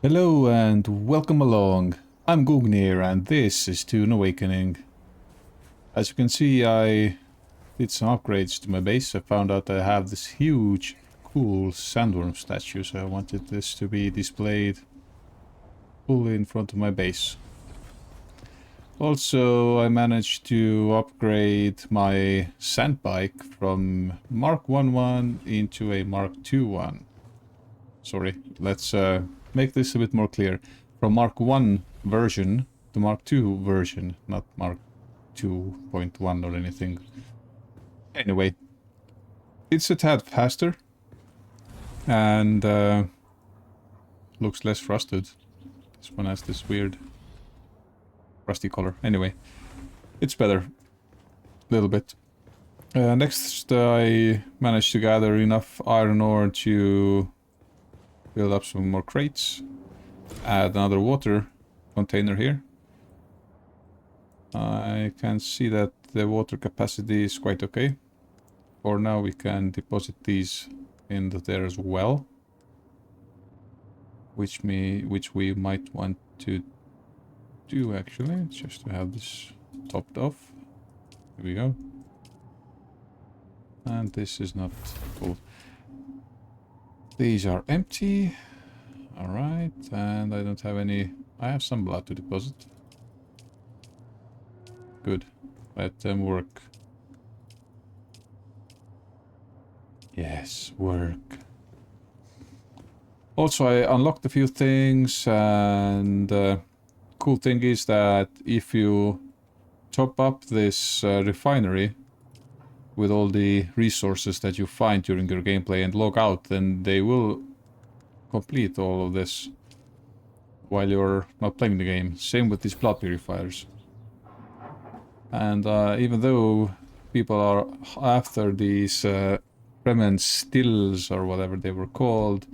Hello and welcome along. I'm Gugnir and this is Dune Awakening. As you can see, I did some upgrades to my base. I found out I have this huge, cool sandworm statue, so I wanted this to be displayed fully in front of my base. Also, I managed to upgrade my sand bike from Mark 1.1 into a Mark 2.1. Sorry, let's make this a bit more clear. From Mark 1 version to Mark 2 version, not Mark 2.1 or anything. Anyway, it's a tad faster and looks less rusted. This one has this weird rusty color. Anyway, it's better. A little bit. Next, I managed to gather enough iron ore to build up some more crates. Add another water container here. I can see that the water capacity is quite okay. For now we can deposit these in there as well. Which we might want to do actually, just to have this topped off. Here we go. And this is not full. These are empty. Alright, and I don't have any... I have some blood to deposit. Good. Let them work. Yes, work. Also, I unlocked a few things, and cool thing is that if you top up this refinery with all the resources that you find during your gameplay and log out, then they will complete all of this while you're not playing the game. Same with these blood purifiers. And even though people are after these Fremen stills or whatever they were called,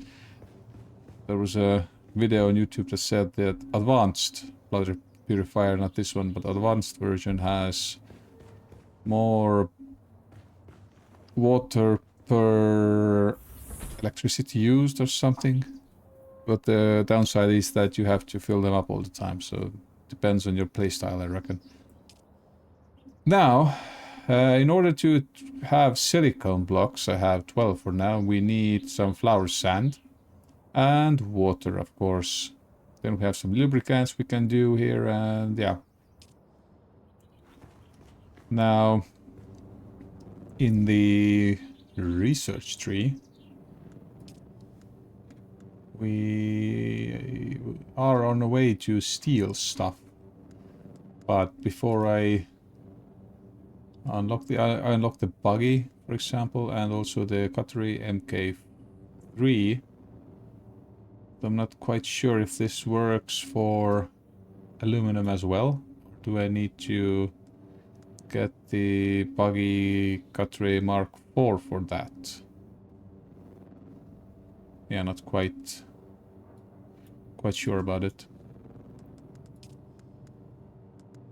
there was a video on YouTube that said that advanced blood purifier, not this one, but advanced version has more water per electricity used or something. But the downside is that you have to fill them up all the time, so it depends on your playstyle, I reckon. Now, in order to have silicone blocks, I have 12 for now, we need some flour sand and water, of course. Then we have some lubricants we can do here, and yeah. Now, in the research tree, we are on a way to steal stuff. But before I unlock I unlock the buggy, for example, and also the Cutlery MK3. I'm not quite sure if this works for aluminum as well. Do I need to get the buggy Cutlery Mark IV for that? Yeah, not quite sure about it.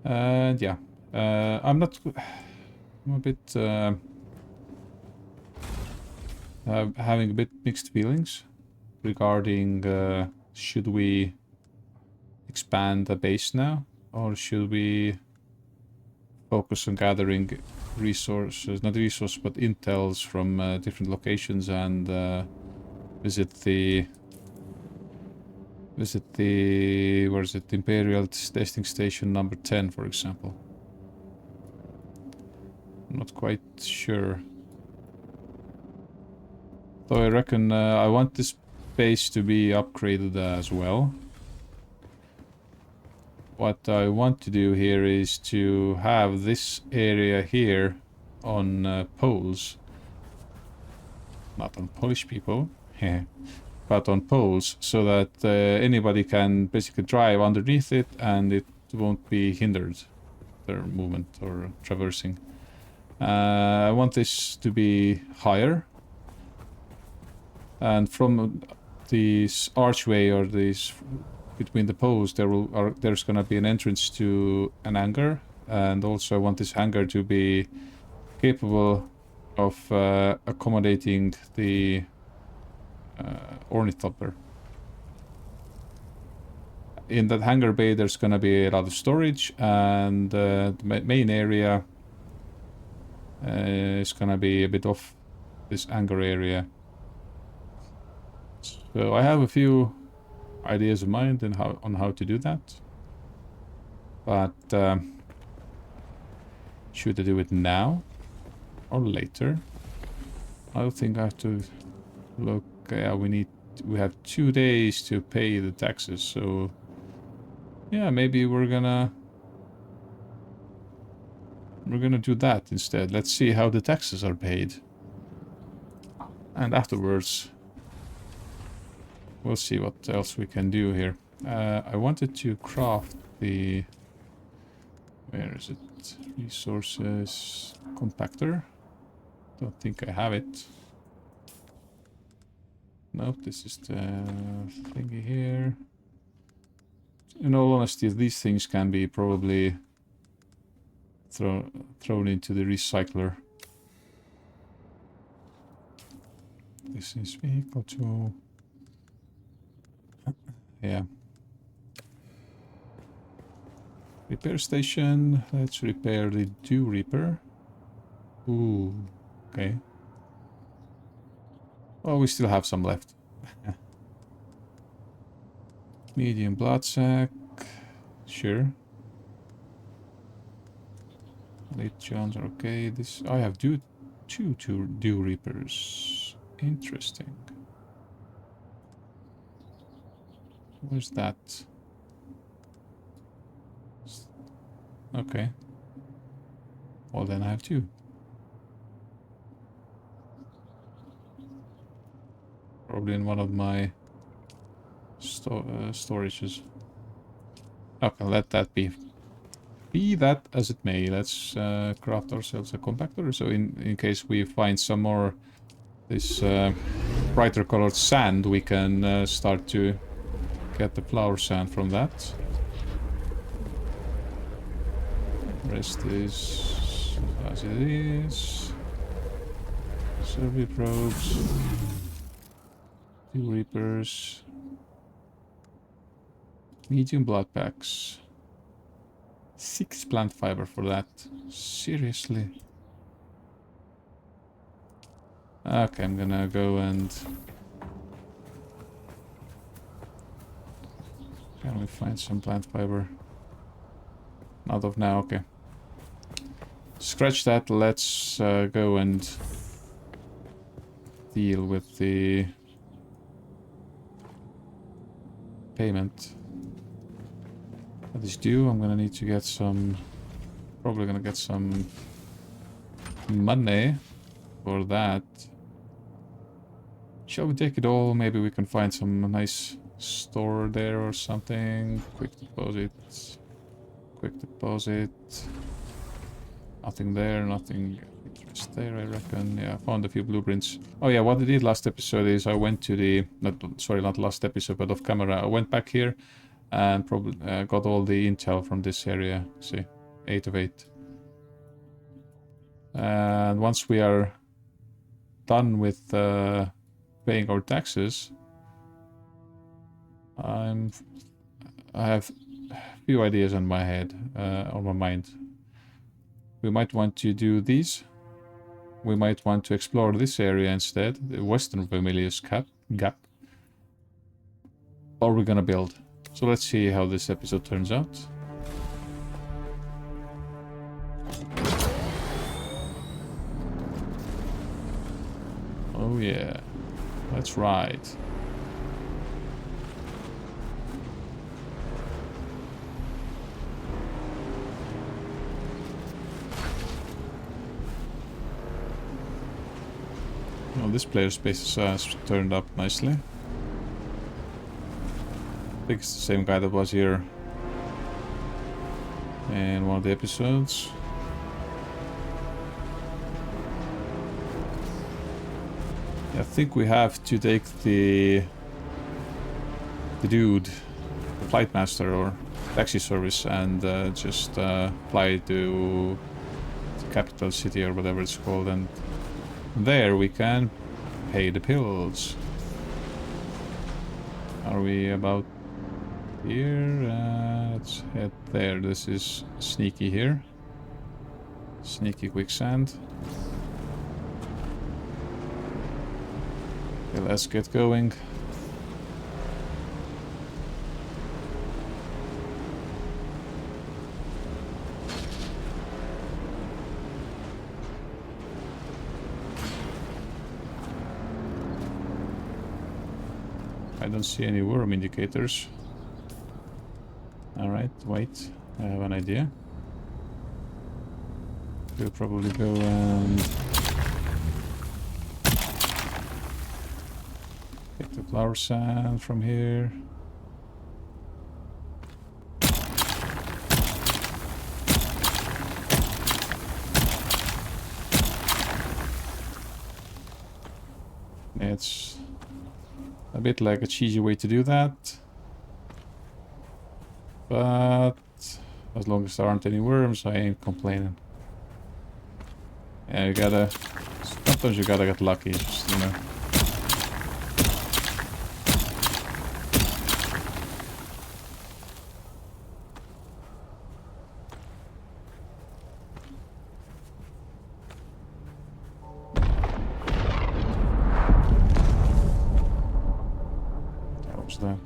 And yeah, I'm a bit having a bit mixed feelings regarding should we expand the base now, or should we focus on gathering resources, not resources, but intels from different locations and visit the where is it, Imperial testing station number 10, for example. I'm not quite sure. Though I reckon I want this base to be upgraded as well. What I want to do here is to have this area here on poles. Not on Polish people, but on poles, so that anybody can basically drive underneath it and it won't be hindered, their movement or traversing. I want this to be higher, and from this archway or this between the poles there's gonna be an entrance to an hangar, and also I want this hangar to be capable of accommodating the ornithopter. in that hangar bay there's gonna be a lot of storage, and the main area is gonna be a bit off this hangar area. So I have a few ideas in mind on how to do that. But should I do it now or later? I think I have to look. Yeah, we have 2 days to pay the taxes, so yeah, maybe we're gonna do that instead. Let's see how the taxes are paid, and afterwards we'll see what else we can do here. I wanted to craft the... Where is it? Resources... Compactor? Don't think I have it. Nope, this is the thingy here. In all honesty, these things can be probably thrown into the recycler. This is vehicle 2. Yeah. Repair station. Let's repair the Dew Reaper. Ooh, okay. Well, we still have some left. Medium blood sac. Sure. Late Johns are okay. This I have two Dew Reapers. Interesting. Where's that? Okay. Well, then I have 2. Probably in one of my storages. Okay, let that be. Be that as it may. Let's craft ourselves a compactor. So in case we find some more this brighter colored sand, we can start to get the flower sand from that. Rest is as it is. Survey probes. 2 reapers. Medium blood packs. 6 plant fiber for that. Seriously? Okay, I'm gonna go and... Can we find some plant fiber? Not of now, okay. Scratch that, let's go and deal with the payment. That is due. I'm gonna need to get some... Probably gonna get some money for that. Shall we take it all? Maybe we can find some nice store there or something. Quick deposit. Quick deposit. Nothing there, nothing interest there, I reckon. Yeah, I found a few blueprints. Oh yeah, what I did last episode is I went to the... not last episode, but off camera. I went back here and probably got all the intel from this area. See, 8 of 8. And once we are done with paying our taxes, I have a few ideas on my head, on my mind. We might want to do these. We might want to explore this area instead, the Western Vermilius Gap. Or we're gonna build. So let's see how this episode turns out. Oh yeah, that's right. Well, this player space has turned up nicely. I think it's the same guy that was here in one of the episodes. I think we have to take the dude, the flight master or taxi service, and just fly to the capital city or whatever it's called, and there we can pay the bills. Are we about here. Let's head there. This is sneaky here. Sneaky quicksand. Okay, let's get going. I don't see any worm indicators. Alright, wait. I have an idea. We'll probably go and get the flower sand from here. It's a bit like a cheesy way to do that. But as long as there aren't any worms, I ain't complaining. Yeah, you gotta... Sometimes you gotta get lucky, just, you know. What was that?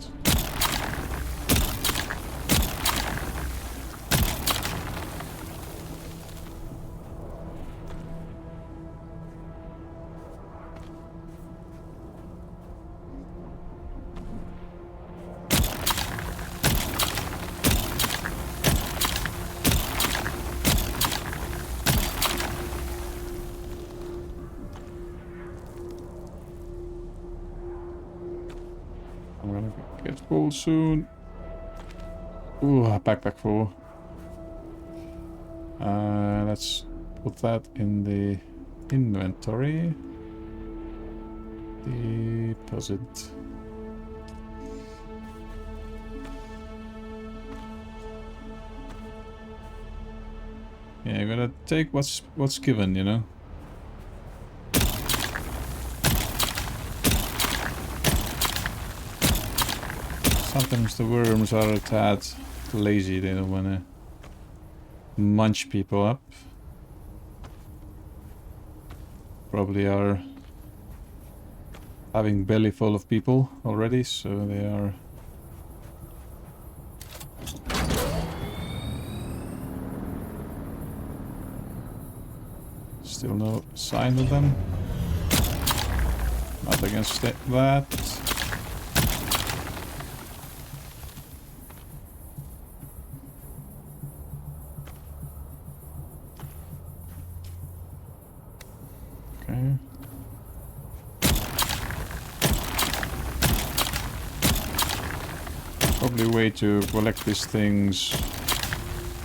I'm gonna get full soon. Ooh, a backpack full. Let's put that in the inventory. Deposit. Yeah, you gotta take what's given, you know. Sometimes the worms are a tad lazy, they don't wanna munch people up. Probably are having belly full of people already, so they are... Still no sign of them. Not against that. Okay. Probably a way to collect these things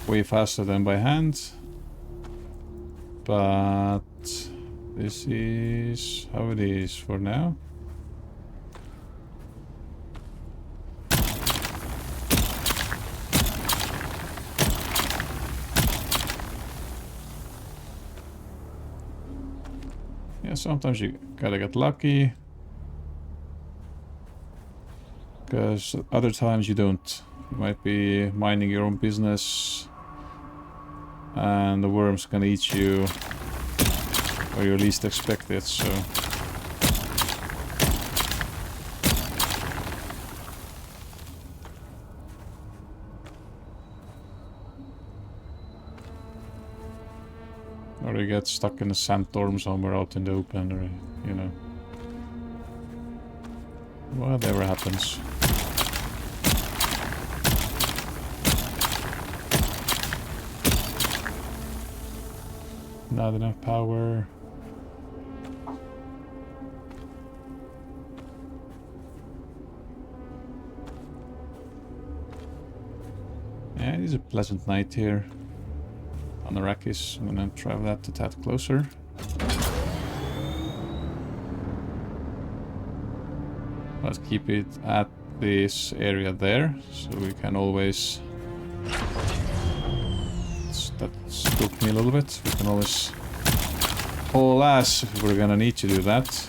way faster than by hand. But this is how it is for now. Yeah, sometimes you gotta get lucky. Because other times you don't. You might be minding your own business and the worm's gonna eat you where you least expect it, so... Or you get stuck in a sandstorm somewhere out in the open, or, you know... Whatever happens. Not enough power. Yeah, it is a pleasant night here on Arrakis. I'm gonna travel that a tad closer. Let's keep it at this area there, so we can always... That spooked me a little bit. We can always haul ass if we're gonna need to do that.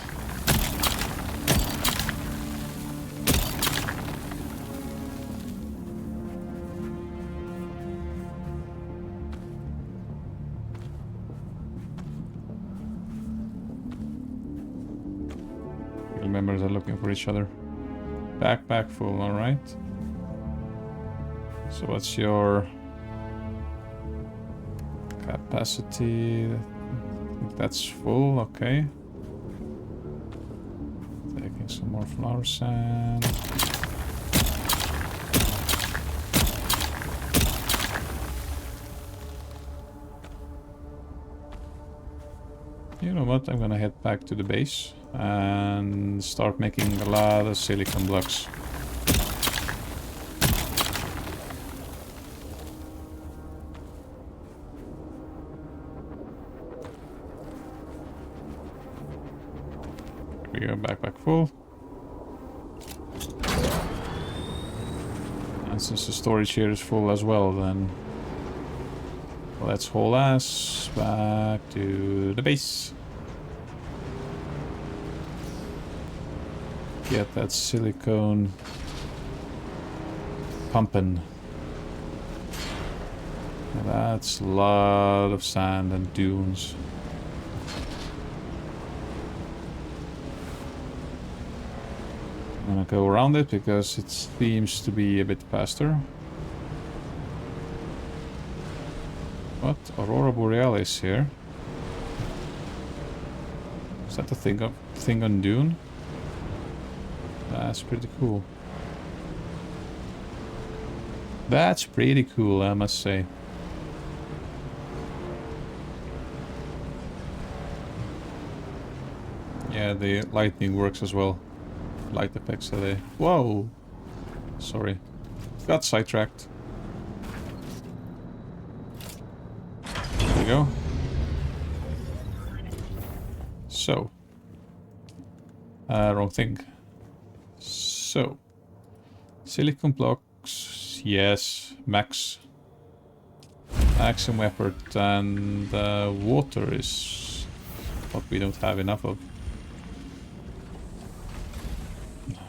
members are looking for each other. Backpack full, alright. So what's your capacity? I think that's full, okay. Taking some more flower sand. You know what, I'm gonna head back to the base and start making a lot of silicon blocks. Here we go, backpack full. And since the storage here is full as well, then let's haul ass back to the base. Get that silicone pumping. That's a lot of sand and dunes. I'm gonna go around it because it seems to be a bit faster. What? Aurora Borealis here? Is that the thing on Dune? That's pretty cool. That's pretty cool, I must say. Yeah, the lightning works as well. Light effects are there. Whoa! Sorry. Got sidetracked. There we go. So. Wrong thing. So. Silicon blocks. Yes. Max. Maximum effort. And water is what we don't have enough of.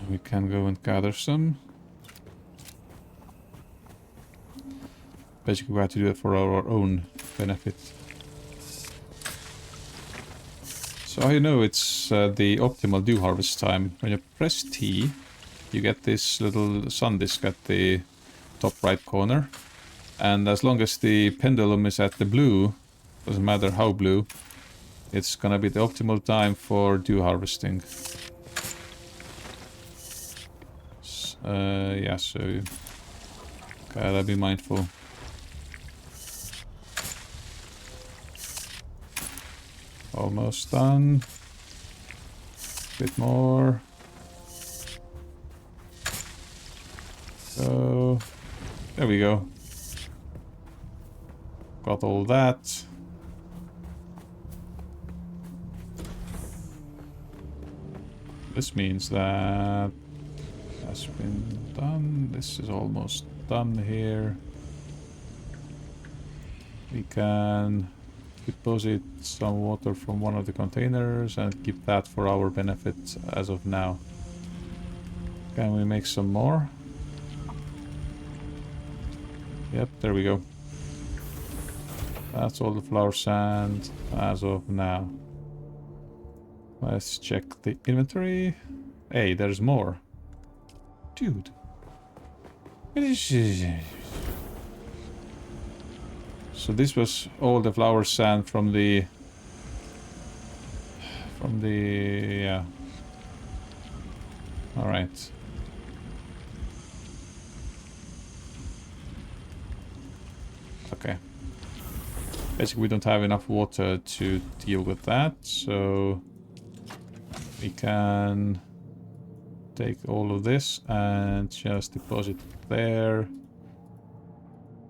We can go and gather some. Basically we have to do it for our own benefit. So how you know it's the optimal dew harvest time? When you press T, you get this little sun disk at the top right corner. And as long as the pendulum is at the blue, doesn't matter how blue, it's gonna be the optimal time for dew harvesting. Yeah, so gotta be mindful. Almost done. Bit more. So there we go. Got all that. This means that has been done. This is almost done here. We can deposit some water from one of the containers and keep that for our benefit as of now. Can we make some more? Yep, there we go. That's all the flour sand as of now. Let's check the inventory. Hey, there's more. Dude. So this was all the flour sand from the yeah. All right. Okay. Basically we don't have enough water to deal with that, so we can take all of this and just deposit it there.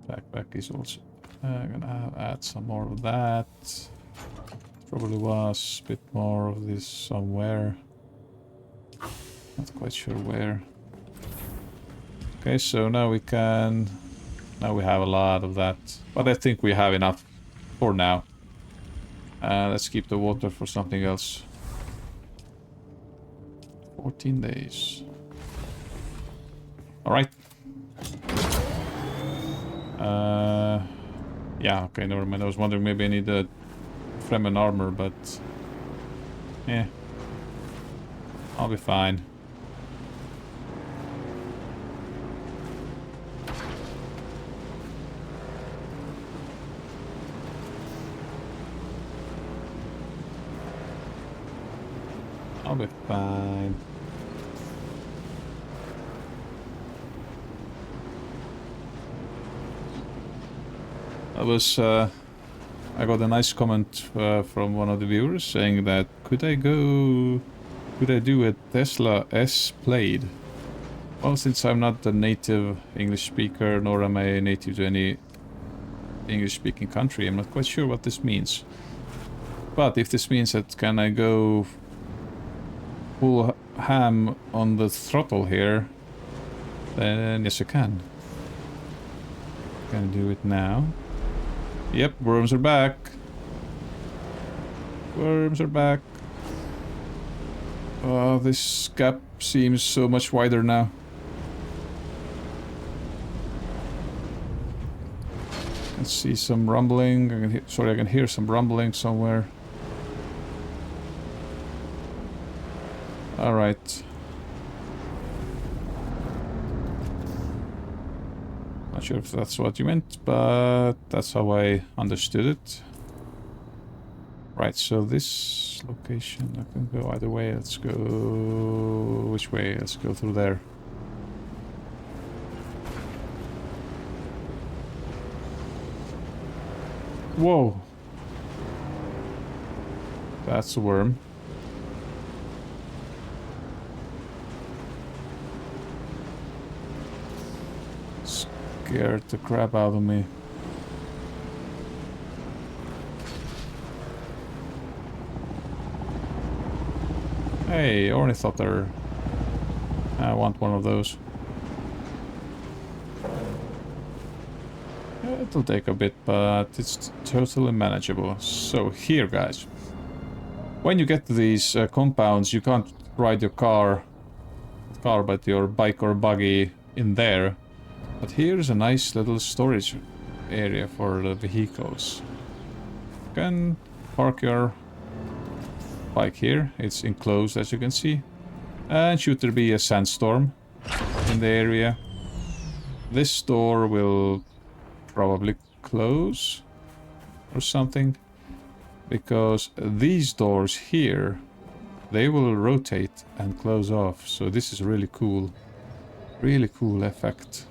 Backpack is also gonna add some more of that. Probably was a bit more of this somewhere. Not quite sure where. Okay, so now we can... Now we have a lot of that. But I think we have enough for now. Let's keep the water for something else. 14 days. Alright. Yeah, okay, never mind. I was wondering maybe I need a Fremen armor, but... Yeah. I'll be fine. I'll be fine. That was, I got a nice comment from one of the viewers saying that could I do a Tesla S Plaid? Well, since I'm not a native English speaker, nor am I native to any English-speaking country, I'm not quite sure what this means. But if this means that can I go full ham on the throttle here, then yes I can. Gonna do it now. Yep, worms are back. Worms are back. Oh, this gap seems so much wider now. I can see some rumbling. I can hear some rumbling somewhere. Alright. Not sure if that's what you meant, but that's how I understood it. Right, so this location, I can go either way. Let's go... which way? Let's go through there. Whoa! That's a worm. Scared the crap out of me. Hey, ornithopter. I want one of those. It'll take a bit, but it's totally manageable. So here, guys. When you get to these compounds, you can't ride your car, but your bike or buggy in there. But here's a nice little storage area for the vehicles. You can park your bike here. It's enclosed, as you can see. And should there be a sandstorm in the area, this door will probably close or something. Because these doors here, they will rotate and close off. So this is really cool. Really cool effect.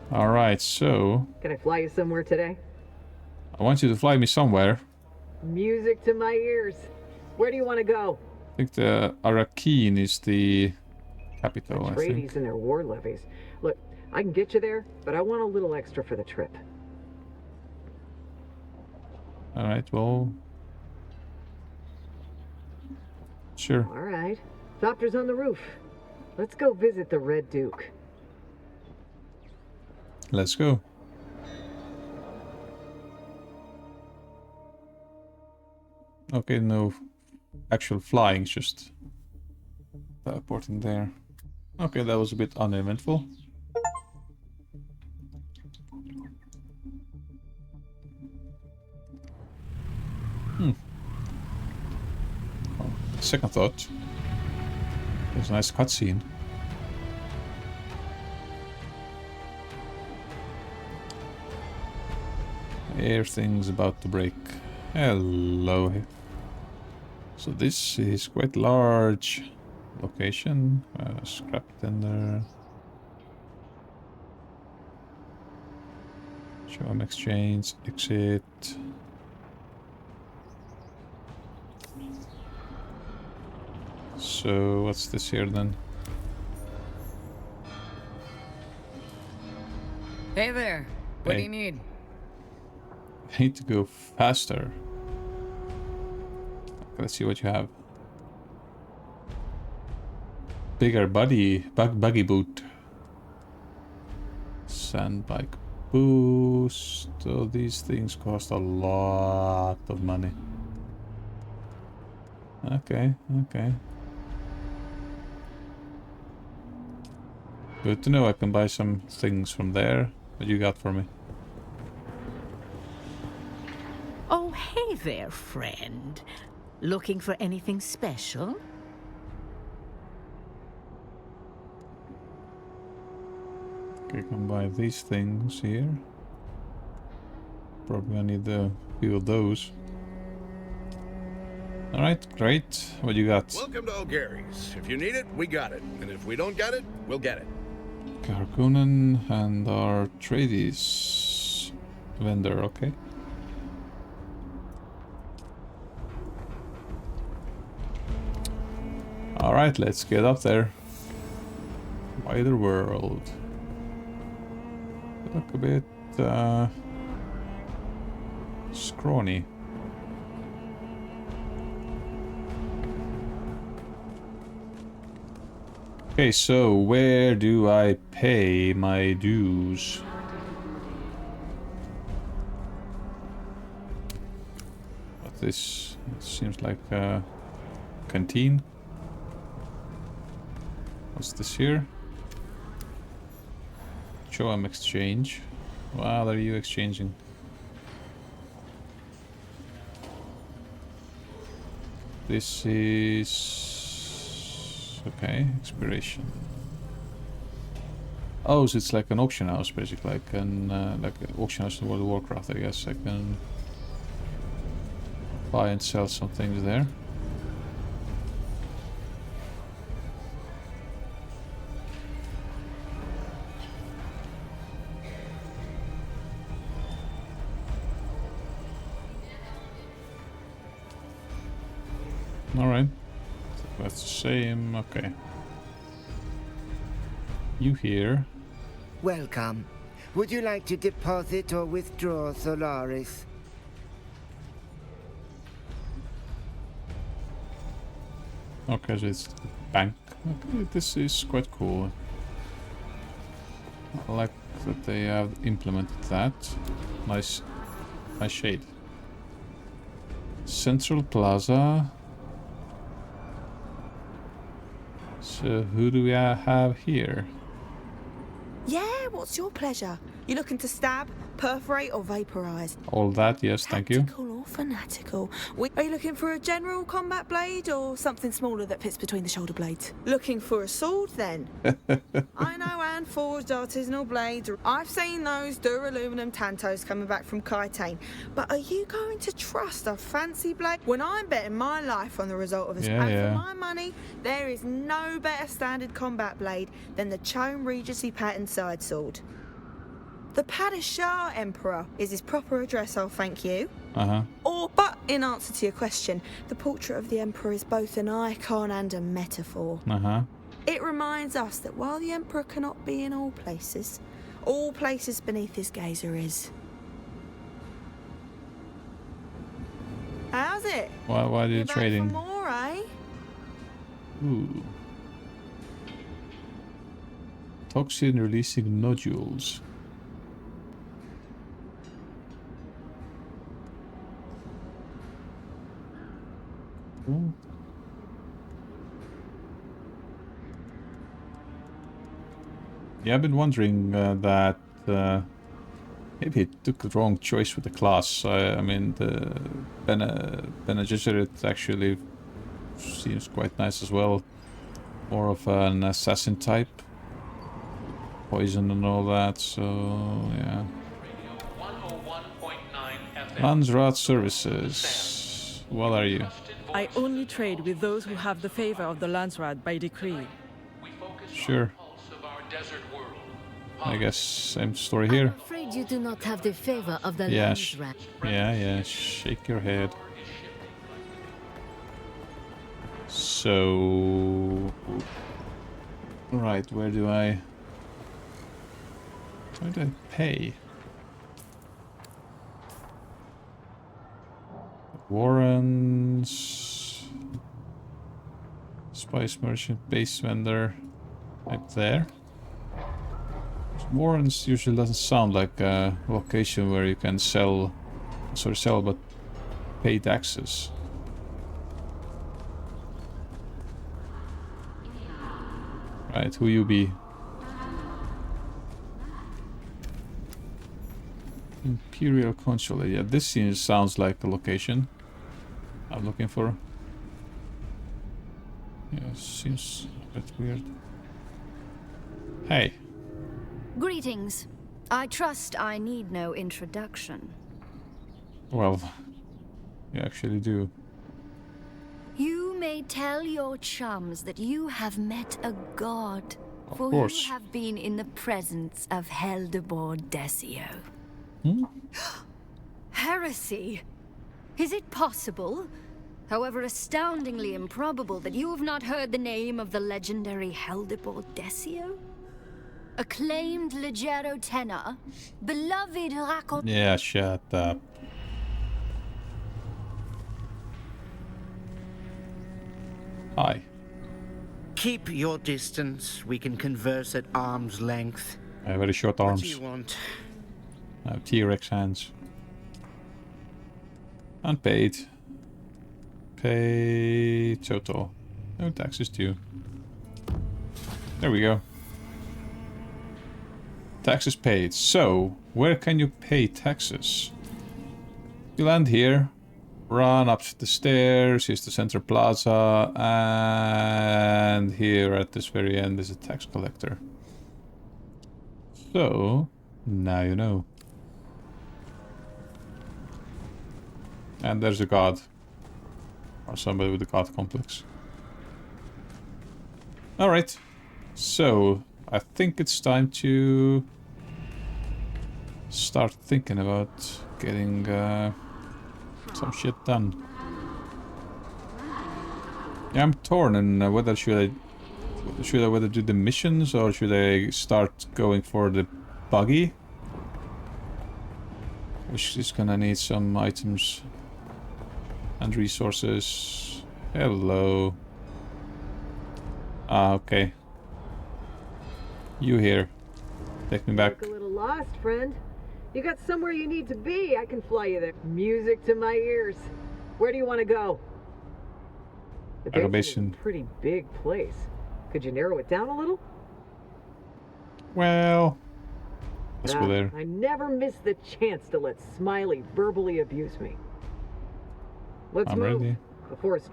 Alright, so... Can I fly you somewhere today? I want you to fly me somewhere. Music to my ears. Where do you want to go? I think the Arrakis is the capital, I think. Atreides and their war levies. Look, I can get you there, but I want a little extra for the trip. Alright, well... Sure. Alright. Doctor's on the roof. Let's go visit the Red Duke. Let's go. Okay, no actual flying, just teleporting there. Okay, that was a bit uneventful. Oh, second thought. There's a nice cutscene. Everything's about to break. Hello. So this is quite large location. Scrap tender. Show them exchange. Exit. So what's this here then? Hey there. What do Hey. you need? I need to go faster. Let's see what you have. Bigger buggy boot. Sandbike boost. So these things cost a lot of money. Okay, okay. Good to know I can buy some things from there. What you got for me? Oh, hey there, friend. Looking for anything special? Okay, can buy these things here. Probably I need a few of those. Alright, great. What you got? Welcome to O'Gary's. If you need it, we got it. And if we don't got it, we'll get it. Okay, Harkonnen and our tradies vendor, okay. Alright, let's get up there. Wider world. Look a bit scrawny. Okay, so where do I pay my dues? What this? It seems like a canteen. What's this here? Show 'em exchange. What are you exchanging? This is... okay, expiration. Oh, so it's like an auction house, basically. I can, like an auction house in World of Warcraft, I guess. I can buy and sell some things there. Alright. That's the same. Okay. You here. Welcome. Would you like to deposit or withdraw Solaris? Okay, so it's the bank. Okay, this is quite cool. I like that they have implemented that. Nice, nice shade. Central Plaza. So who do we have here? Yeah, what's your pleasure? You looking to stab, perforate, or vaporize? All that, yes, thank you. Tactical or fanatical? Are you looking for a general combat blade or something smaller that fits between the shoulder blades? Looking for a sword, then? I know hand-forged artisanal blades. I've seen those duraluminum tantos coming back from Kaitane. But are you going to trust a fancy blade when I'm betting my life on the result of this? Yeah, and yeah. for my money, there is no better standard combat blade than the Chone Regency pattern side sword. The Padishah Emperor is his proper address, I'll thank you. But in answer to your question, the portrait of the Emperor is both an icon and a metaphor. It reminds us that while the Emperor cannot be in all places beneath his gazer is. How's it? Why are you You're back trading? for more, eh? Ooh. Toxin releasing nodules. Ooh. Yeah, I've been wondering that maybe it took the wrong choice with the class. I mean, the Bene Gesserit actually seems quite nice as well. More of an assassin type. Poison and all that, so yeah. Landsrat Services. What are you? I only trade with those who have the favor of the Landsrat by decree. Sure. I guess same story here. I'm afraid you do not have the favor of the Yeah, Landsrat. yeah, shake your head. So... right, where do I pay? Warrens... Spice Merchant, Base Vendor... right there. Warrens usually doesn't sound like a location where you can sell, but pay taxes. Right, who you be? Imperial Consulate. Yeah, this sounds like the location I'm looking for. Yeah, seems a bit weird. Hey. Greetings. I trust I need no introduction. Well, you actually do. You may tell your chums that you have met a god, Of course. you have been in the presence of Heldebor Desio. Hmm? Heresy? Is it possible, however astoundingly improbable, that you have not heard the name of the legendary Heldebor Desio? Acclaimed Leggero tenor, beloved Rakot... Yeah, shut up. Hi. Keep your distance. We can converse at arm's length. I have very short What arms. do you want? I have T-Rex hands. Unpaid. Pay total. No taxes due. There we go. Taxes paid. So, where can you pay taxes? You land here. Run up the stairs. Here's the center plaza. And here at this very end is a tax collector. So, now you know. And there's a god. Or somebody with a god complex. Alright. So, I think it's time to start thinking about getting some shit done. Yeah, I'm torn on whether should I whether do the missions or should I start going for the buggy, which is gonna need some items and resources. Hello. Ah, okay. You here. Take me back. Look a little lost, friend. You got somewhere you need to be. I can fly you there. Music to my ears. Where do you want to go? The basin is a pretty big place. Could you narrow it down a little? Well, let's go there. I never miss the chance to let Smiley verbally abuse me. Let's I'm move ready. before it's...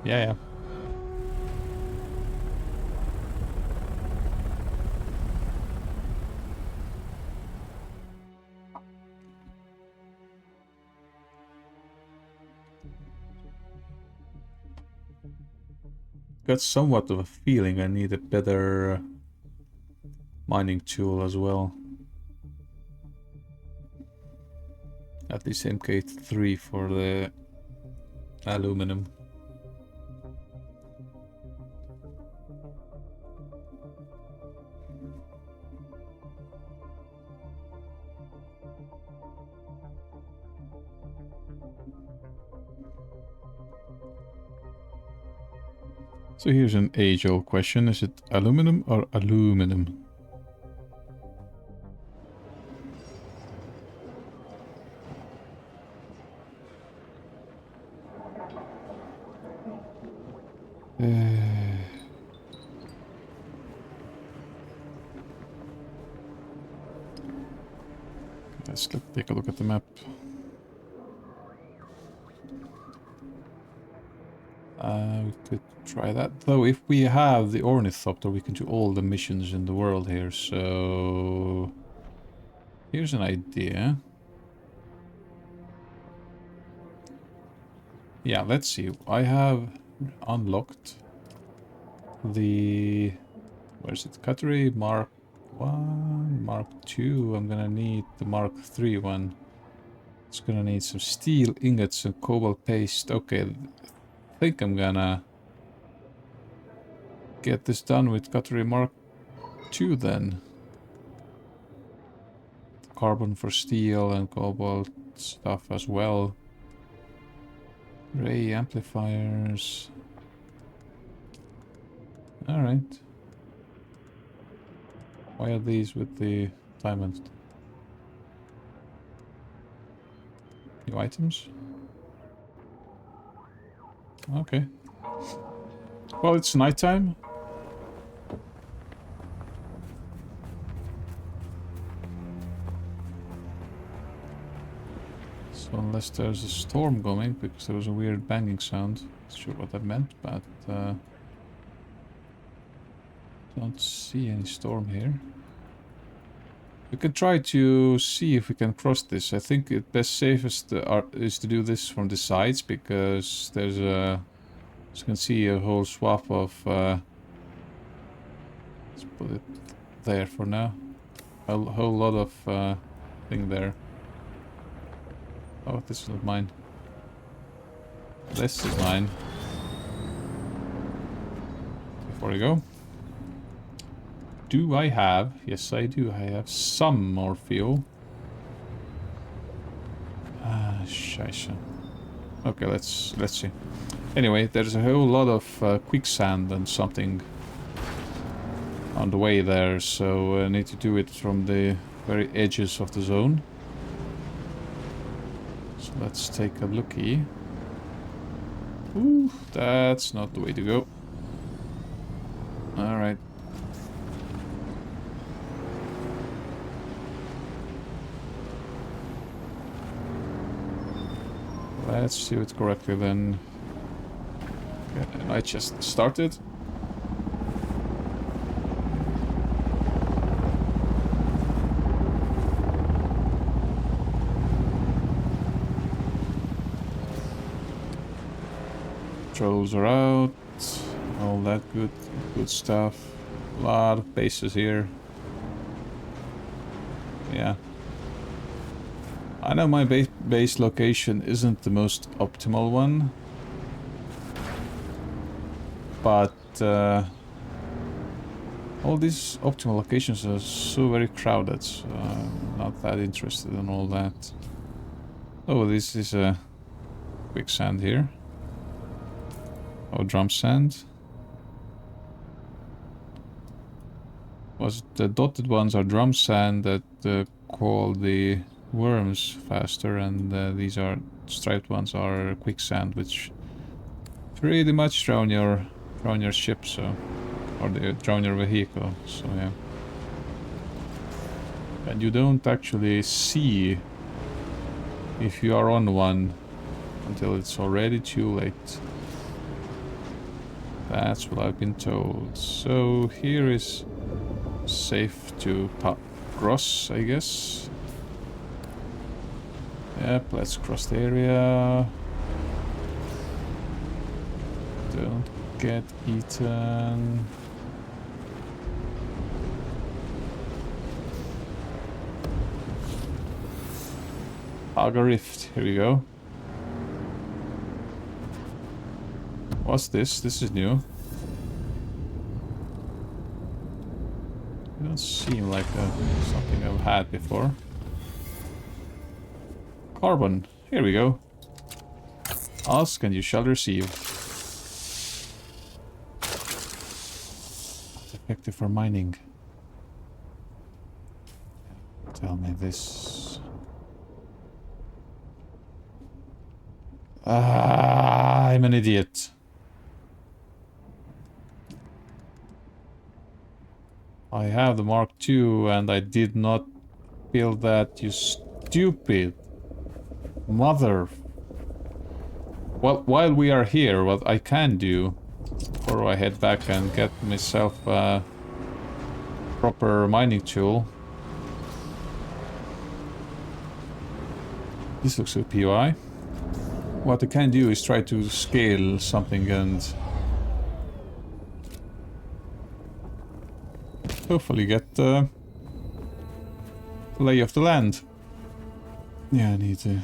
Yeah. Got somewhat of a feeling I need a better mining tool as well. At least MK3 for the aluminum. So here's an age-old question. Is it aluminum or aluminum? Let's take a look at the map. We could try that. Though if we have the Ornithopter, we can do all the missions in the world here. So here's an idea. Yeah, let's see. I have unlocked the... Where's it? Cutlery Mark 1, Mark 2. I'm gonna need the Mark 3 one. It's gonna need some steel ingots and cobalt paste. Okay, I think I'm gonna get this done with Cutlery Mark 2 then. Carbon for steel and cobalt stuff as well. Ray amplifiers. Alright. Why are these with the diamond? New items? Okay. Well, it's nighttime. So unless there's a storm coming, because there was a weird banging sound. Not sure what that meant, but don't see any storm here. We can try to see if we can cross this. I think it best safest is to do this from the sides, because there's a, as you can see, a whole swath of let's put it there for now. A whole lot of thing there. Oh, this is not mine. This is mine. Before we go. Do I have? Yes, I do. I have some more fuel. Ah, scheisse. Okay, let's see. Anyway, there's a whole lot of quicksand and something on the way there, so I need to do it from the very edges of the zone. So let's take a looky. Ooh, that's not the way to go. Alright. Let's do it correctly then. Okay, I just started. Trolls are out. All that good stuff. A lot of bases here. Yeah. I know my base location isn't the most optimal one, but all these optimal locations are so very crowded, so I'm not that interested in all that. Oh, this is a quicksand here. Oh, drum sand. The dotted ones are drum sand that call the worms faster, and these are striped ones are quicksand, which pretty much drown your ship, so, or drown your vehicle. So yeah, and you don't actually see if you are on one until it's already too late. That's what I've been told. So here is safe to cross, I guess. Yep, let's cross the area. Don't get eaten. Aga Rift, here we go. What's this? This is new. It doesn't seem like something I've had before. Carbon. Here we go. Ask and you shall receive. It's effective for mining. Tell me this. Ah, I'm an idiot. I have the Mark II and I did not build that, you stupid mother. Well, while we are here, what I can do before I head back and get myself a proper mining tool. This looks like POI. What I can do is try to scale something and hopefully get the lay of the land. Yeah, I need to.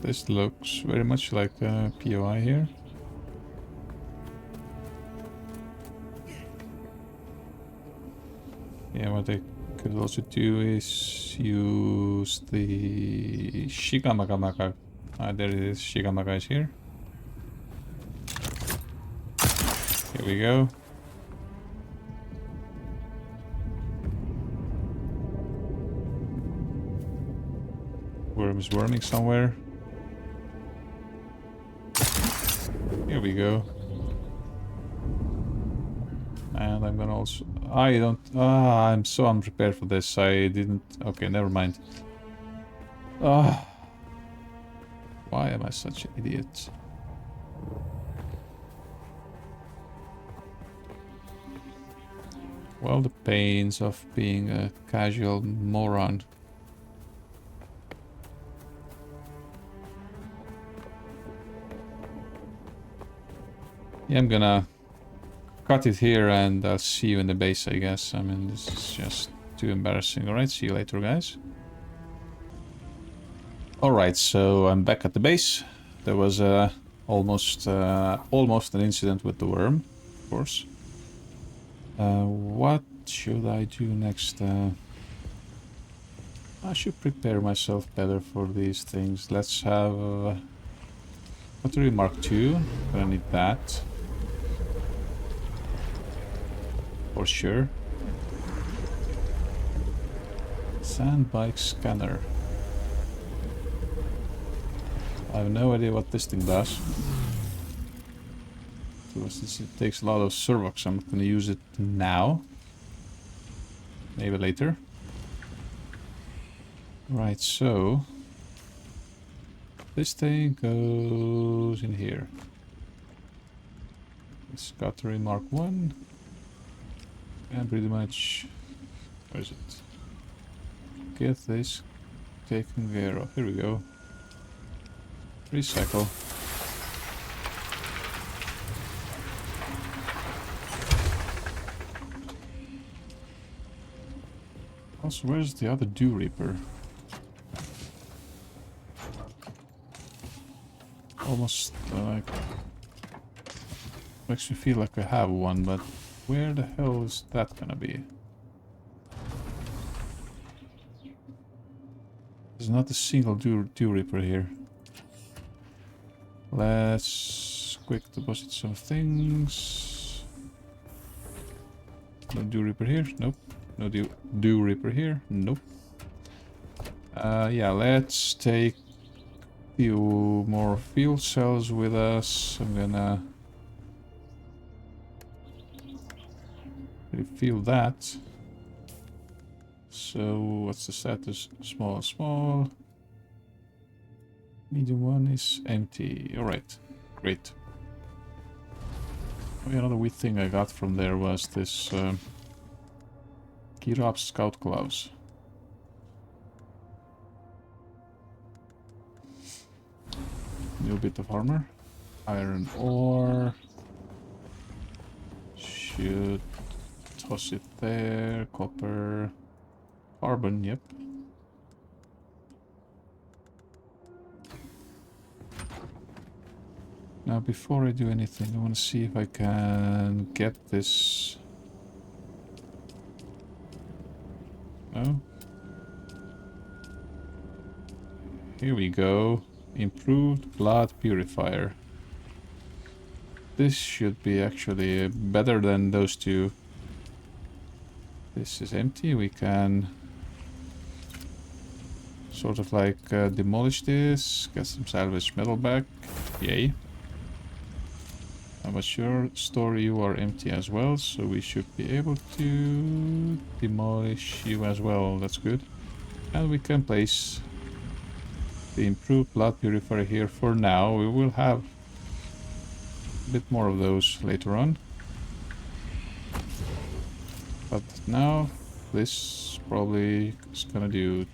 This looks very much like a POI here. Yeah, what I could also do is use the Shigamagamaga. There it is, Shigamaga is here. Here we go. Worm is worming somewhere. Here we go. And I'm gonna also... I don't... Ah, I'm so unprepared for this. I didn't... Okay, never mind. Ah. Why am I such an idiot? Well, the pains of being a casual moron. Yeah, I'm gonna cut it here and I'll see you in the base, I guess. I mean, this is just too embarrassing. Alright, see you later, guys. Alright, so I'm back at the base. There was almost an incident with the worm, of course. What should I do next? I should prepare myself better for these things. Let's have battery Mark II. Gonna need that for sure. Sandbike scanner. I have no idea what this thing does. Because it takes a lot of servox. I'm not going to use it now. Maybe later. Right, so this thing goes in here. It's got to Mark 1. And pretty much... Where is it? Get this taken care of. Here we go. Recycle. Also, where's the other Dew Reaper? Almost like... Makes me feel like I have one, but where the hell is that gonna be? There's not a single Dew Reaper here. Let's quick deposit some things. No Dew Reaper here? Nope. No Dew Reaper here? Nope. Yeah, let's take a few more fuel cells with us. I'm gonna refill that. So, what's the status? Small, small. Medium one is empty. Alright, great. Oh, yeah, another weird thing I got from there was this Gear Up Scout Gloves. New bit of armor. Iron ore. Should toss it there. Copper. Carbon, yep. Now, before I do anything, I want to see if I can get this. No? Here we go. Improved blood purifier. This should be actually better than those two. This is empty. We can sort of like demolish this, get some salvage metal back. Yay. But your store, you are empty as well, so we should be able to demolish you as well. That's good. And we can place the improved blood purifier here for now. We will have a bit more of those later on. But now, this probably is gonna do...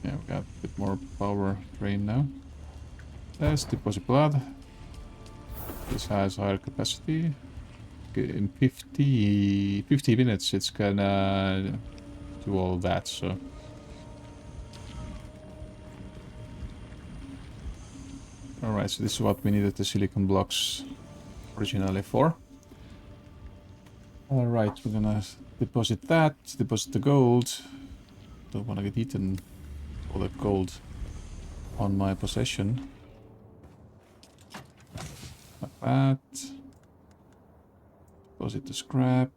Yeah, we got a bit more power drain now. Let's deposit blood. This has higher capacity. In 50 minutes it's gonna do all that, so... Alright, so this is what we needed the silicon blocks originally for. Alright, we're gonna deposit that, deposit the gold. Don't wanna get eaten all that gold on my possession. Like that. Deposit the scrap.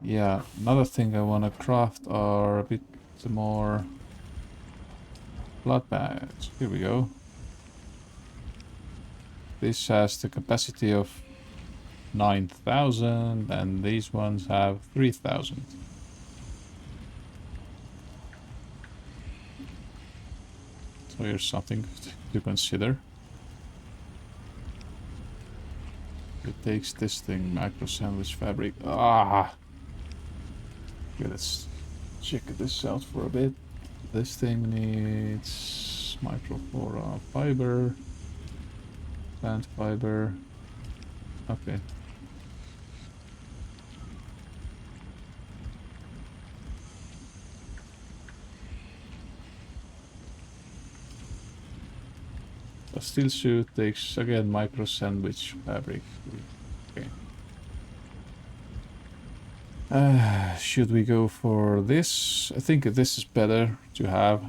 Yeah, another thing I wanna craft are a bit more blood bags. Here we go. This has the capacity of 9,000 and these ones have 3,000. So here's something to consider. It takes this thing, micro sandwich fabric. Ah! Okay, let's check this out for a bit. This thing needs microflora fiber, plant fiber. Okay. A steel suit takes again micro sandwich fabric. Okay. Should we go for this? I think this is better to have.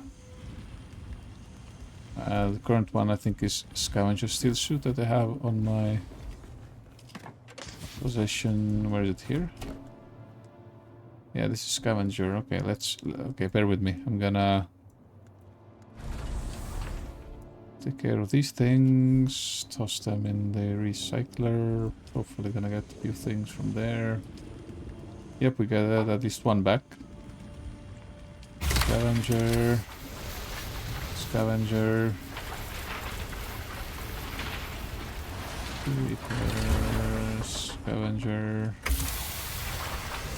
The current one I think is scavenger steel suit that I have on my possession. Where is it here? Yeah, this is scavenger. Okay, okay, bear with me. I'm gonna take care of these things, toss them in the recycler. Hopefully gonna get a few things from there. Yep, we got at least one back. Scavenger. Scavenger. Scavenger.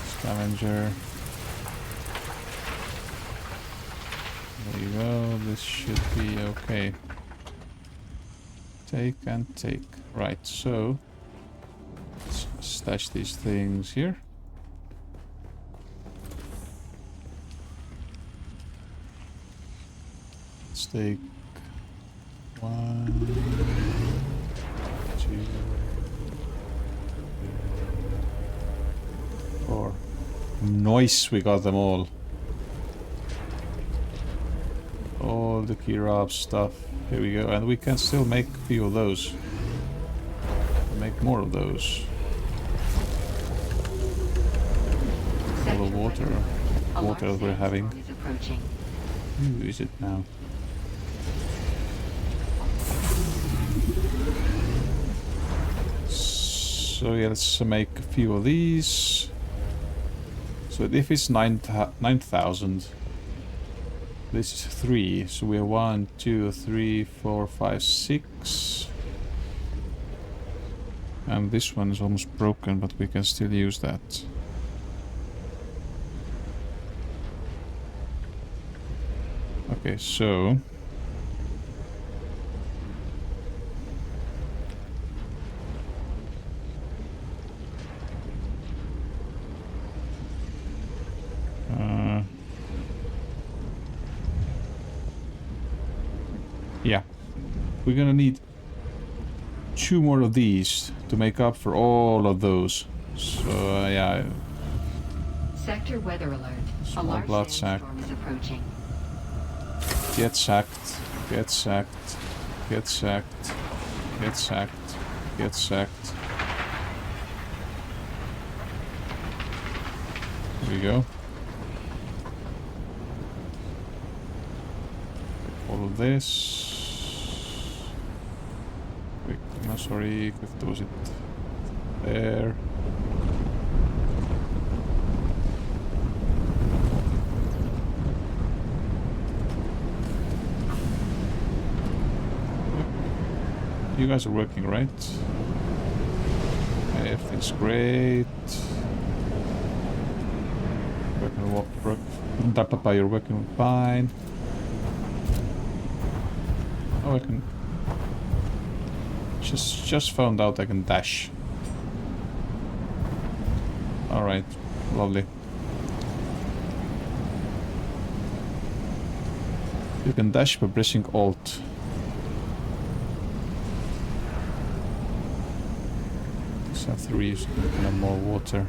Scavenger. There you go, this should be okay. Take and take. Right, so let's stash these things here. Let's take 1, 2, 4. Nice, we got them all. All the Kirab stuff. Here we go, and we can still make a few of those. Make more of those. All the water that we're having. Who is it now? So yeah, let's make a few of these. So if it's 9,000, this is 3. So we have 1, 2, 3, 4, 5, 6. And this one is almost broken, but we can still use that. Okay, so yeah, we're gonna need 2 more of these to make up for all of those. So yeah. Sector weather alert. A large blood sack. Is approaching. Get sacked. Get sacked. Get sacked. Get sacked. Get sacked. There we go. All of this. Quick, no, sorry, quick deposit there. You guys are working, right? Everything's great. You're working fine. Oh, I can... Just found out I can dash. Alright, lovely. You can dash by pressing Alt. Just have to reuse more water.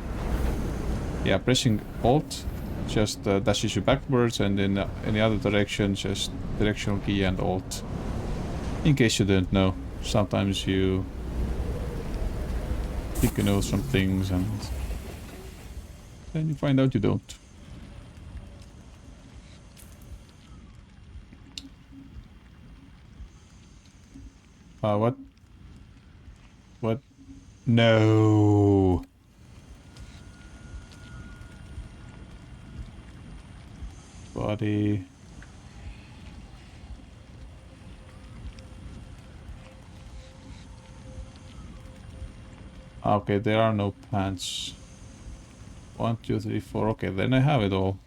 Yeah, pressing Alt just dashes you backwards, and in any other direction, just directional key and Alt. In case you don't know, sometimes you think you know some things and then you find out you don't. What? What? No. Body. Okay, there are no pants. 1, 2, 3, 4. Okay, then I have it all.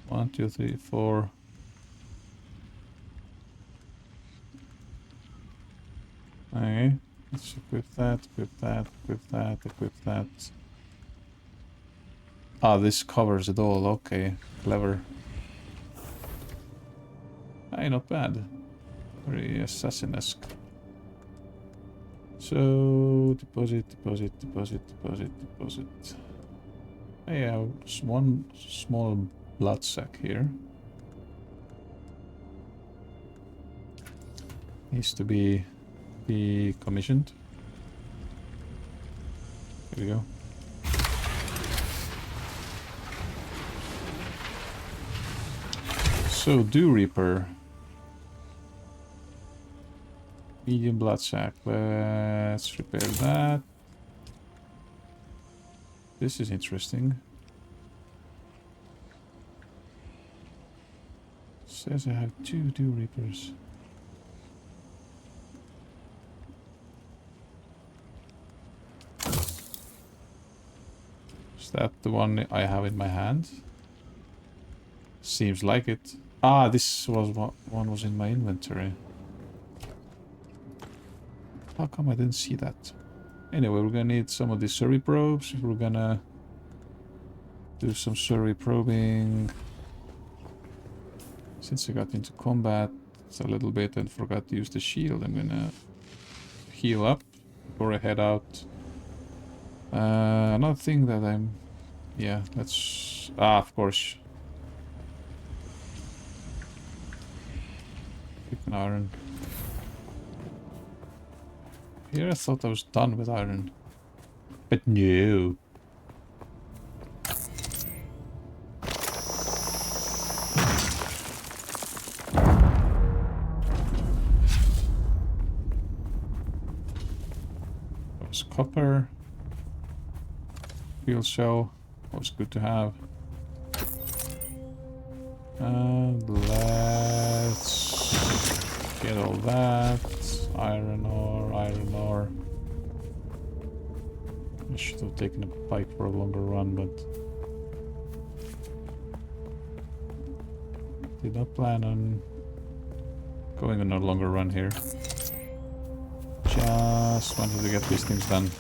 1, 2, 3, 4. Okay, let's equip that, equip that, equip that, equip that. Ah, this covers it all. Okay, clever. Hey, not bad. Very assassin-esque. So, deposit, deposit, deposit, deposit, deposit. Hey, I have one small blood sack here. Needs to be decommissioned. Here we go. So, Dew Reaper. Medium blood sack. Let's repair that. This is interesting. Says I have 2 Dew Reapers. Is that the one I have in my hand? Seems like it. Ah, this was what one was in my inventory. How come I didn't see that? Anyway, we're gonna need some of these survey probes. We're gonna do some survey probing. Since I got into combat a little bit and forgot to use the shield, I'm gonna heal up before I head out. Another thing that I'm... Yeah, let's... Ah, of course. Pick an iron. Here I thought I was done with iron. But no. That was copper. Fuel cell. Was good to have. And let's get all that. Iron ore, iron ore. I should have taken a bike for a longer run, but did not plan on going on a longer run here. Just wanted to get these things done.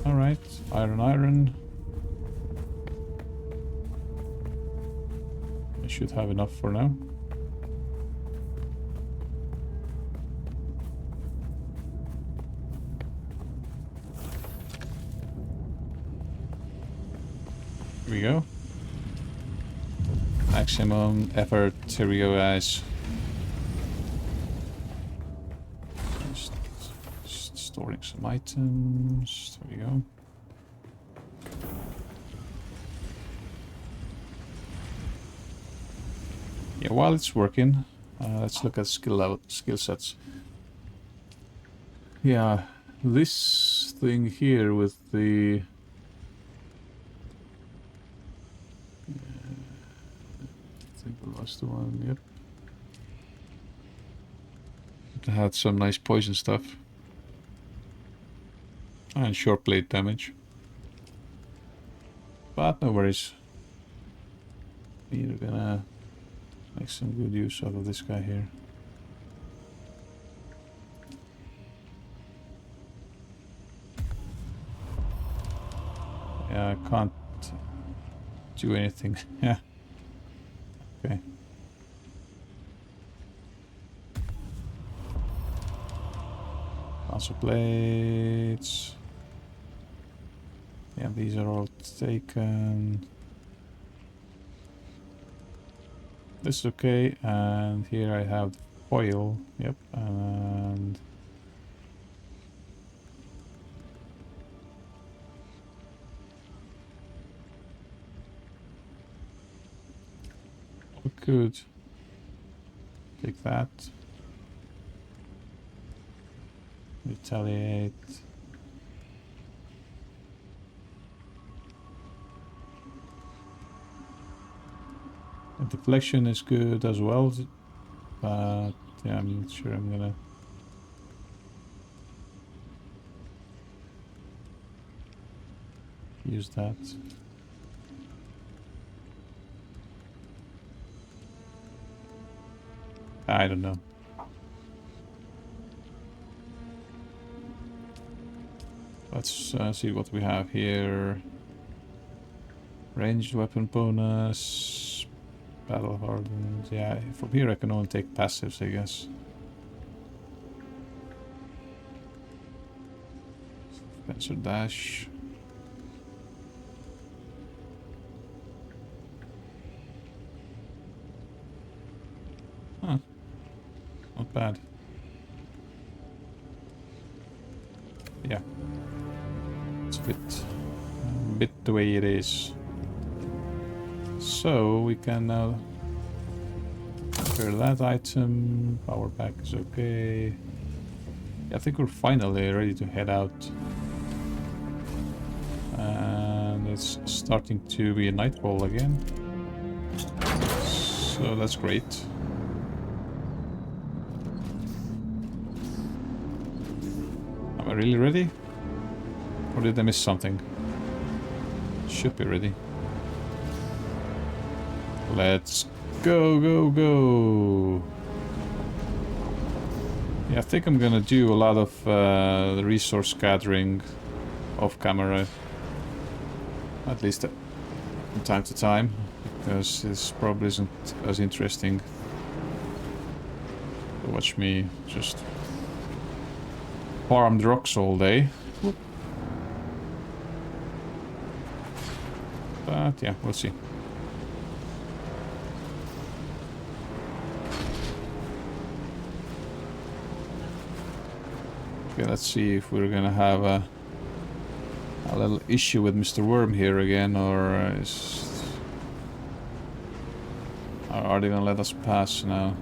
Alright, iron. I should have enough for now. Here we go. Maximum effort. Here we go, guys. Just storing some items. There we go. Yeah, while it's working, let's look at skill sets. Yeah, this thing here with the I think the last one, yep. It had some nice poison stuff. And short blade damage. But no worries. We're gonna make some good use out of this guy here. Yeah, I can't do anything. Yeah. Okay. Answer plates. Yeah, these are all taken. This is okay, and here I have the foil. Yep, and we could take that. Retaliate. And deflection is good as well, but yeah, I'm not sure I'm gonna use that. I don't know. Let's see what we have here. Ranged weapon bonus. Battle hardened. Yeah, from here I can only take passives, I guess. Spencer dash. Huh. Not bad. Yeah. It's a bit the way it is. So we can now clear that item. Power pack is okay. Yeah, I think we're finally ready to head out. And it's starting to be a nightfall again. So that's great. Am I really ready? Or did I miss something? Should be ready. Let's go, go, go! Yeah, I think I'm gonna do a lot of the resource gathering off camera. At least from time to time. Because this probably isn't as interesting to watch me just farm the rocks all day. But yeah, we'll see. Okay, let's see if we're gonna have a little issue with Mr. Worm here again, or are they gonna let us pass now?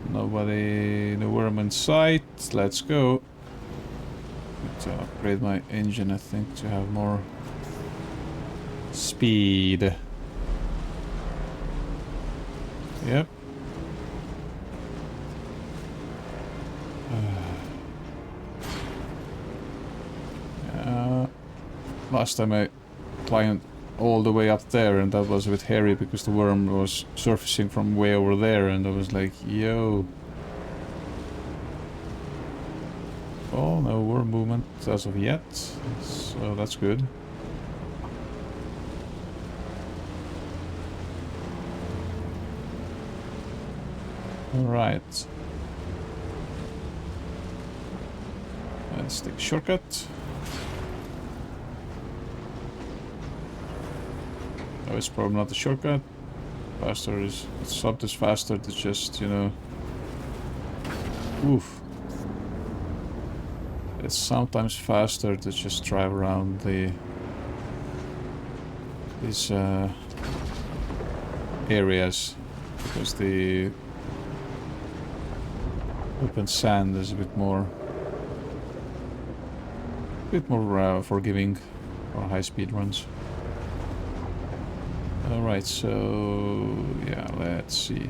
Nobody, no worm in sight. Let's go. Need to upgrade my engine, I think, to have more speed. Yep. Last time I climbed all the way up there, and that was a bit hairy because the worm was surfacing from way over there, and I was like, yo. Oh, no worm movement as of yet, so that's good. Alright. Let's take a shortcut. Oh, it's probably not a shortcut. Faster is... Sub is faster to just, you know... Oof. It's sometimes faster to just drive around these areas. Because the open sand is a bit more forgiving for high speed runs. Alright, so yeah, let's see.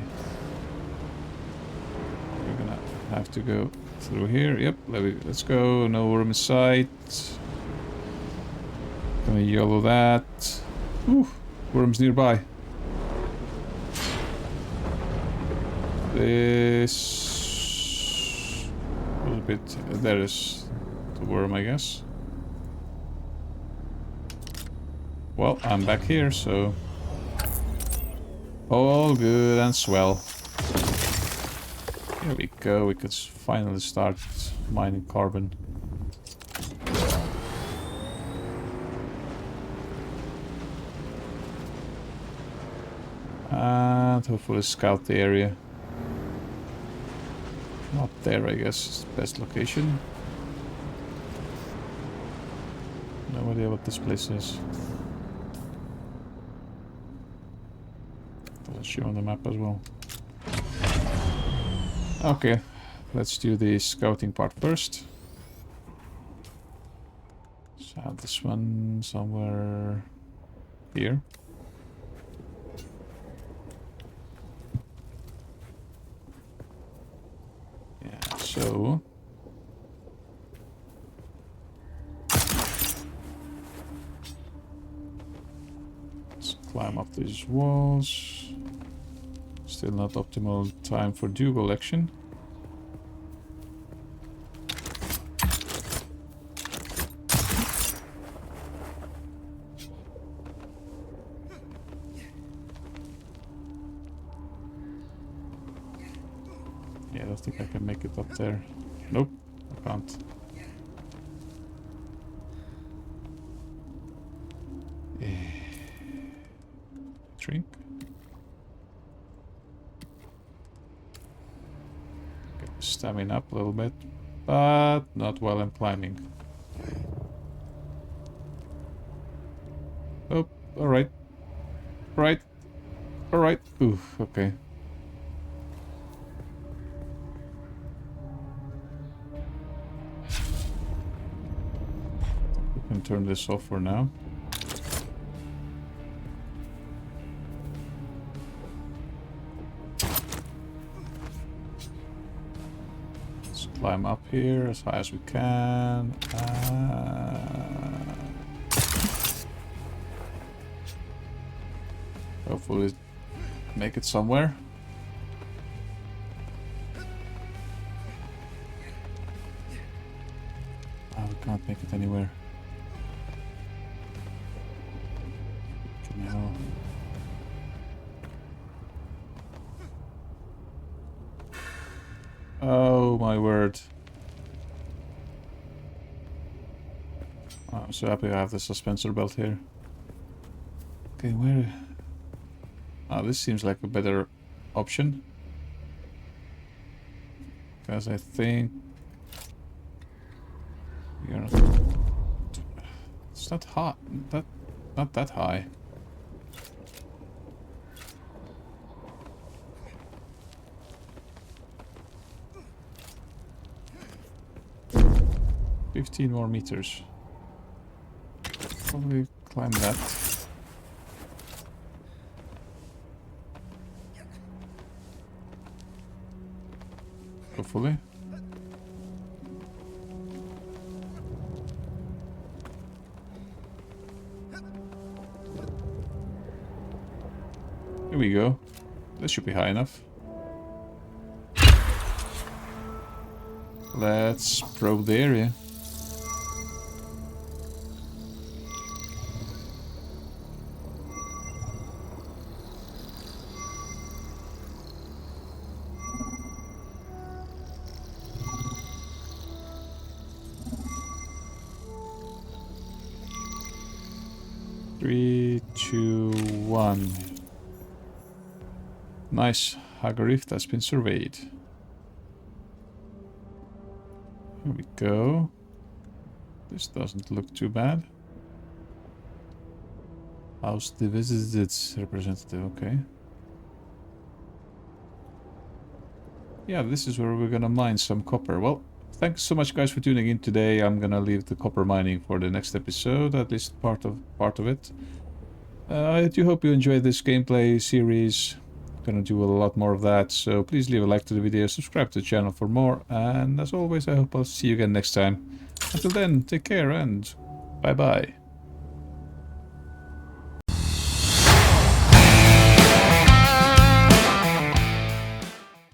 We're gonna have to go through here. Yep, let's go. No worm in sight. Gonna yellow that. Ooh, worms nearby. This was a bit. There is the worm, I guess. Well, I'm back here, so all good and swell. Here we go. We could finally start mining carbon. And hopefully scout the area. Not there, I guess, is the best location. No idea what this place is. Doesn't show on the map as well. Okay, let's do the scouting part first. So I have this one somewhere here. Yeah, so let's climb up these walls. Still not optimal time for dew collection. Yeah, I don't think I can make it up there. Nope, I can't. Drink. Get the stamina up a little bit, but not while I'm climbing. Oh, alright. Right. Alright. Oof, okay. We can turn this off for now. Climb up here as high as we can. Hopefully make it somewhere. Oh, we can't make it anywhere. No. Oh my word. I'm so happy I have the suspensor belt here. Okay, where... Oh, this seems like a better option. Because I think... You're not... It's not hot. Not that high. $15 more meters. Probably climb that. Hopefully. Here we go. This should be high enough. Let's probe the area. Three, two, one. Nice. Haga Rift has been surveyed. Here we go. This doesn't look too bad. House the visited representative, okay. Yeah, this is where we're gonna mine some copper. Well, thanks so much guys for tuning in today. I'm gonna leave the copper mining for the next episode, at least part of it. I do hope you enjoyed this gameplay series. Gonna do a lot more of that, so please leave a like to the video, subscribe to the channel for more, and as always I hope I'll see you again next time. Until then, take care and bye bye.